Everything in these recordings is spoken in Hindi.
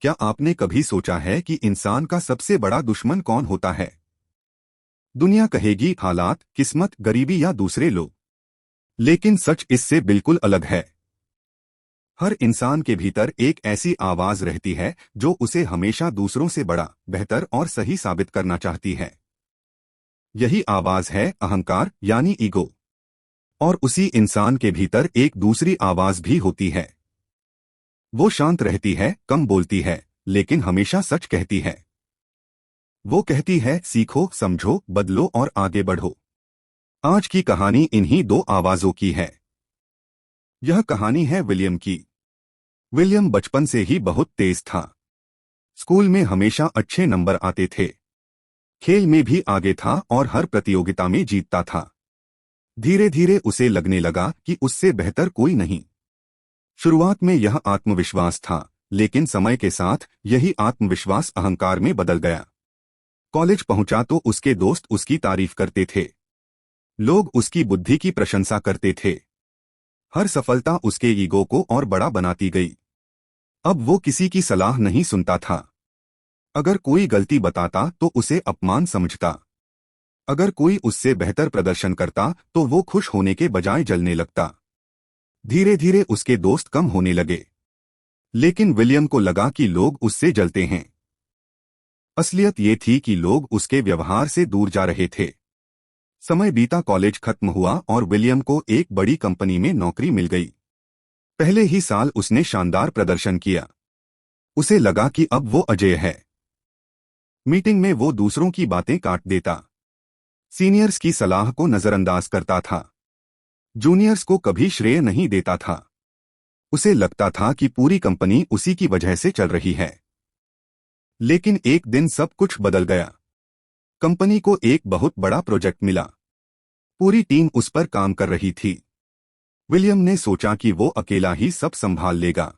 क्या आपने कभी सोचा है कि इंसान का सबसे बड़ा दुश्मन कौन होता है? दुनिया कहेगी हालात, किस्मत, गरीबी या दूसरे लोग। लेकिन सच इससे बिल्कुल अलग है। हर इंसान के भीतर एक ऐसी आवाज रहती है जो उसे हमेशा दूसरों से बड़ा, बेहतर और सही साबित करना चाहती है। यही आवाज है अहंकार यानी ईगो। और उसी इंसान के भीतर एक दूसरी आवाज भी होती है। वो शांत रहती है, कम बोलती है, लेकिन हमेशा सच कहती है। वो कहती है सीखो, समझो, बदलो और आगे बढ़ो। आज की कहानी इन्हीं दो आवाजों की है। यह कहानी है विलियम की। विलियम बचपन से ही बहुत तेज था। स्कूल में हमेशा अच्छे नंबर आते थे। खेल में भी आगे था और हर प्रतियोगिता में जीतता था। धीरे धीरे उसे लगने लगा कि उससे बेहतर कोई नहीं। शुरुआत में यह आत्मविश्वास था, लेकिन समय के साथ यही आत्मविश्वास अहंकार में बदल गया। कॉलेज पहुंचा तो उसके दोस्त उसकी तारीफ करते थे। लोग उसकी बुद्धि की प्रशंसा करते थे। हर सफलता उसके ईगो को और बड़ा बनाती गई। अब वो किसी की सलाह नहीं सुनता था। अगर कोई गलती बताता तो उसे अपमान समझता। अगर कोई उससे बेहतर प्रदर्शन करता तो वो खुश होने के बजाय जलने लगता। धीरे धीरे उसके दोस्त कम होने लगे। लेकिन विलियम को लगा कि लोग उससे जलते हैं। असलियत ये थी कि लोग उसके व्यवहार से दूर जा रहे थे। समय बीता, कॉलेज खत्म हुआ और विलियम को एक बड़ी कंपनी में नौकरी मिल गई। पहले ही साल उसने शानदार प्रदर्शन किया। उसे लगा कि अब वो अजेय है। मीटिंग में वो दूसरों की बातें काट देता। सीनियर्स की सलाह को नजरअंदाज करता था। जूनियर्स को कभी श्रेय नहीं देता था। उसे लगता था कि पूरी कंपनी उसी की वजह से चल रही है। लेकिन एक दिन सब कुछ बदल गया। कंपनी को एक बहुत बड़ा प्रोजेक्ट मिला। पूरी टीम उस पर काम कर रही थी। विलियम ने सोचा कि वो अकेला ही सब संभाल लेगा।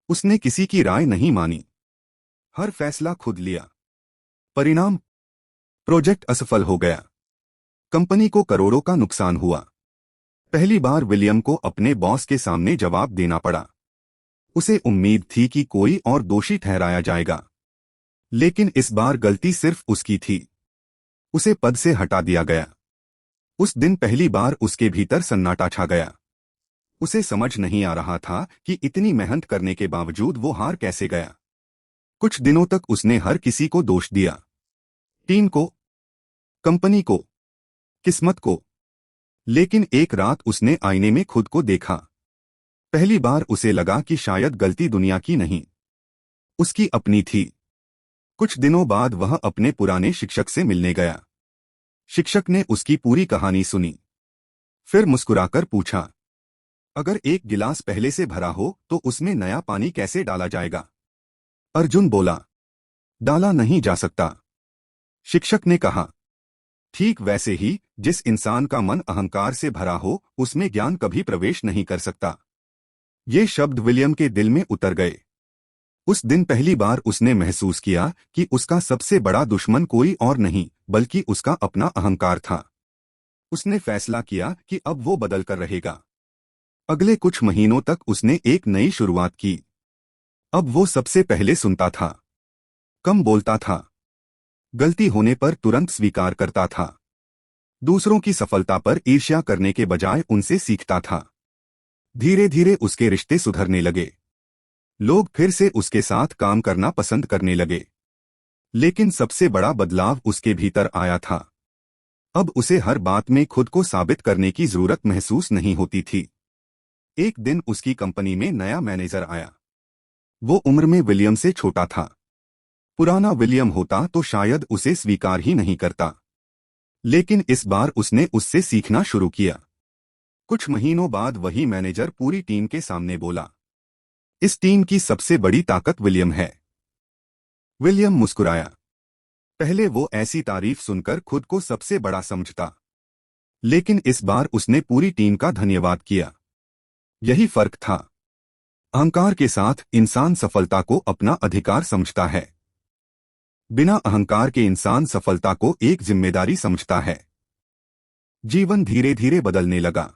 उसने किसी की राय नहीं मानी। हर फैसला खुद लिया। परिणाम, प्रोजेक्ट असफल हो गया। कंपनी को करोड़ों का नुकसान हुआ। पहली बार विलियम को अपने बॉस के सामने जवाब देना पड़ा। उसे उम्मीद थी कि कोई और दोषी ठहराया जाएगा। लेकिन इस बार गलती सिर्फ उसकी थी। उसे पद से हटा दिया गया। उस दिन पहली बार उसके भीतर सन्नाटा छा गया। उसे समझ नहीं आ रहा था कि इतनी मेहनत करने के बावजूद वो हार कैसे गया। कुछ दिनों तक उसने हर किसी को दोष दिया। टीम को, कंपनी को, किस्मत को। लेकिन एक रात उसने आईने में खुद को देखा। पहली बार उसे लगा कि शायद गलती दुनिया की नहीं, उसकी अपनी थी। कुछ दिनों बाद वह अपने पुराने शिक्षक से मिलने गया। शिक्षक ने उसकी पूरी कहानी सुनी। फिर मुस्कुराकर पूछा, अगर एक गिलास पहले से भरा हो तो उसमें नया पानी कैसे डाला जाएगा? अर्जुन बोला, डाला नहीं जा सकता। शिक्षक ने कहा, ठीक वैसे ही जिस इंसान का मन अहंकार से भरा हो उसमें ज्ञान कभी प्रवेश नहीं कर सकता। ये शब्द विलियम के दिल में उतर गए। उस दिन पहली बार उसने महसूस किया कि उसका सबसे बड़ा दुश्मन कोई और नहीं बल्कि उसका अपना अहंकार था। उसने फैसला किया कि अब वो बदल कर रहेगा। अगले कुछ महीनों तक उसने एक नई शुरुआत की। अब वो सबसे पहले सुनता था, कम बोलता था, गलती होने पर तुरंत स्वीकार करता था, दूसरों की सफलता पर ईर्ष्या करने के बजाय उनसे सीखता था। धीरे धीरे उसके रिश्ते सुधरने लगे। लोग फिर से उसके साथ काम करना पसंद करने लगे। लेकिन सबसे बड़ा बदलाव उसके भीतर आया था। अब उसे हर बात में खुद को साबित करने की जरूरत महसूस नहीं होती थी। एक दिन उसकी कंपनी में नया मैनेजर आया। वो उम्र में विलियम से छोटा था। पुराना विलियम होता तो शायद उसे स्वीकार ही नहीं करता। लेकिन इस बार उसने उससे सीखना शुरू किया। कुछ महीनों बाद वही मैनेजर पूरी टीम के सामने बोला, इस टीम की सबसे बड़ी ताकत विलियम है। विलियम मुस्कुराया। पहले वो ऐसी तारीफ सुनकर खुद को सबसे बड़ा समझता। लेकिन इस बार उसने पूरी टीम का धन्यवाद किया। यही फर्क था। अहंकार के साथ इंसान सफलता को अपना अधिकार समझता है। बिना अहंकार के इंसान सफलता को एक जिम्मेदारी समझता है। जीवन धीरे धीरे बदलने लगा।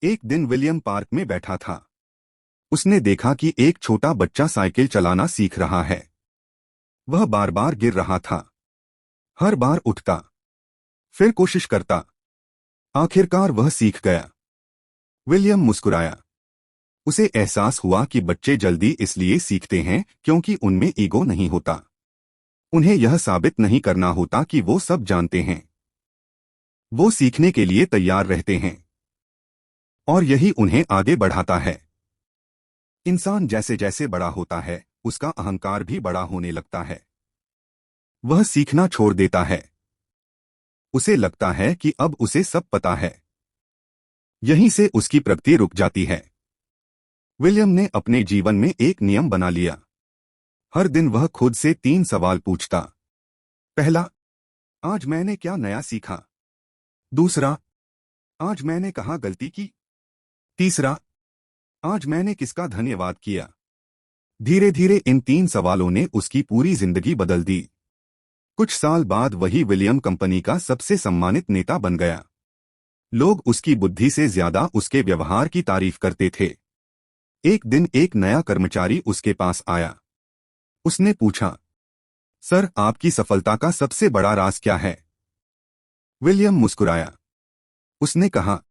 एक दिन विलियम पार्क में बैठा था। उसने देखा कि एक छोटा बच्चा साइकिल चलाना सीख रहा है। वह बार बार गिर रहा था, हर बार उठता, फिर कोशिश करता। आखिरकार वह सीख गया। विलियम मुस्कुराया। उसे एहसास हुआ कि बच्चे जल्दी इसलिए सीखते हैं क्योंकि उनमें ईगो नहीं होता। उन्हें यह साबित नहीं करना होता कि वो सब जानते हैं। वो सीखने के लिए तैयार रहते हैं, और यही उन्हें आगे बढ़ाता है। इंसान जैसे जैसे बड़ा होता है, उसका अहंकार भी बड़ा होने लगता है। वह सीखना छोड़ देता है। उसे लगता है कि अब उसे सब पता है। यहीं से उसकी प्रगति रुक जाती है। विलियम ने अपने जीवन में एक नियम बना लिया। हर दिन वह खुद से 3 सवाल पूछता। पहला, आज मैंने क्या नया सीखा? दूसरा, आज मैंने कहाँ गलती की? तीसरा, आज मैंने किसका धन्यवाद किया? धीरे धीरे इन 3 सवालों ने उसकी पूरी जिंदगी बदल दी। कुछ साल बाद वही विलियम कंपनी का सबसे सम्मानित नेता बन गया। लोग उसकी बुद्धि से ज्यादा उसके व्यवहार की तारीफ करते थे। एक दिन एक नया कर्मचारी उसके पास आया। उसने पूछा, सर, आपकी सफलता का सबसे बड़ा राज क्या है? विलियम मुस्कुराया। उसने कहा,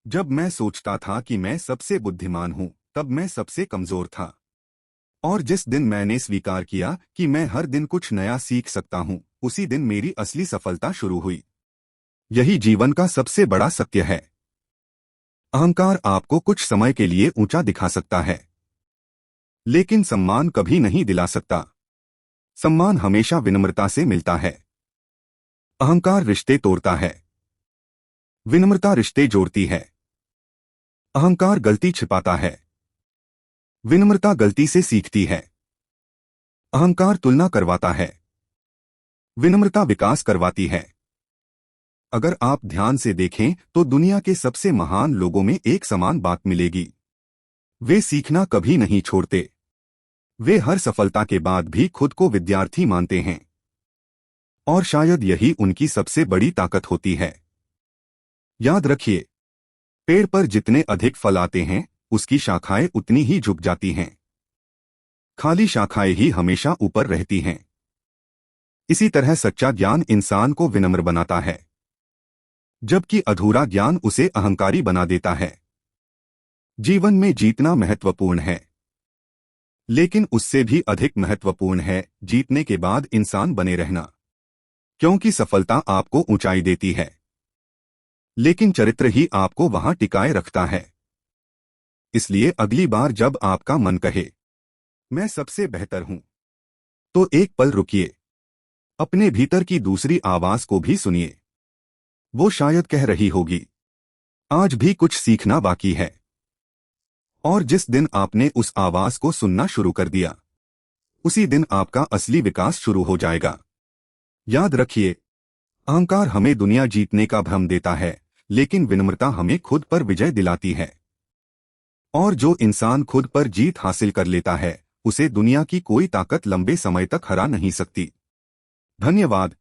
जब मैं सोचता था कि मैं सबसे बुद्धिमान हूं, तब मैं सबसे कमजोर था। और जिस दिन मैंने स्वीकार किया कि मैं हर दिन कुछ नया सीख सकता हूं, उसी दिन मेरी असली सफलता शुरू हुई। यही जीवन का सबसे बड़ा सत्य है। अहंकार आपको कुछ समय के लिए ऊंचा दिखा सकता है, लेकिन सम्मान कभी नहीं दिला सकता। सम्मान हमेशा विनम्रता से मिलता है। अहंकार रिश्ते तोड़ता है, विनम्रता रिश्ते जोड़ती है। अहंकार गलती छिपाता है, विनम्रता गलती से सीखती है। अहंकार तुलना करवाता है, विनम्रता विकास करवाती है। अगर आप ध्यान से देखें तो दुनिया के सबसे महान लोगों में एक समान बात मिलेगी। वे सीखना कभी नहीं छोड़ते। वे हर सफलता के बाद भी खुद को विद्यार्थी मानते हैं। और शायद यही उनकी सबसे बड़ी ताकत होती है। याद रखिए, पेड़ पर जितने अधिक फल आते हैं, उसकी शाखाएं उतनी ही झुक जाती हैं। खाली शाखाएं ही हमेशा ऊपर रहती हैं। इसी तरह सच्चा ज्ञान इंसान को विनम्र बनाता है, जबकि अधूरा ज्ञान उसे अहंकारी बना देता है। जीवन में जीतना महत्वपूर्ण है, लेकिन उससे भी अधिक महत्वपूर्ण है जीतने के बाद इंसान बने रहना। क्योंकि सफलता आपको ऊंचाई देती है, लेकिन चरित्र ही आपको वहां टिकाए रखता है। इसलिए अगली बार जब आपका मन कहे, मैं सबसे बेहतर हूं, तो एक पल रुकिए। अपने भीतर की दूसरी आवाज को भी सुनिए। वो शायद कह रही होगी, आज भी कुछ सीखना बाकी है। और जिस दिन आपने उस आवाज को सुनना शुरू कर दिया, उसी दिन आपका असली विकास शुरू हो जाएगा। याद रखिए, अहंकार हमें दुनिया जीतने का भ्रम देता है, लेकिन विनम्रता हमें खुद पर विजय दिलाती है। और जो इंसान खुद पर जीत हासिल कर लेता है, उसे दुनिया की कोई ताकत लंबे समय तक हरा नहीं सकती। धन्यवाद।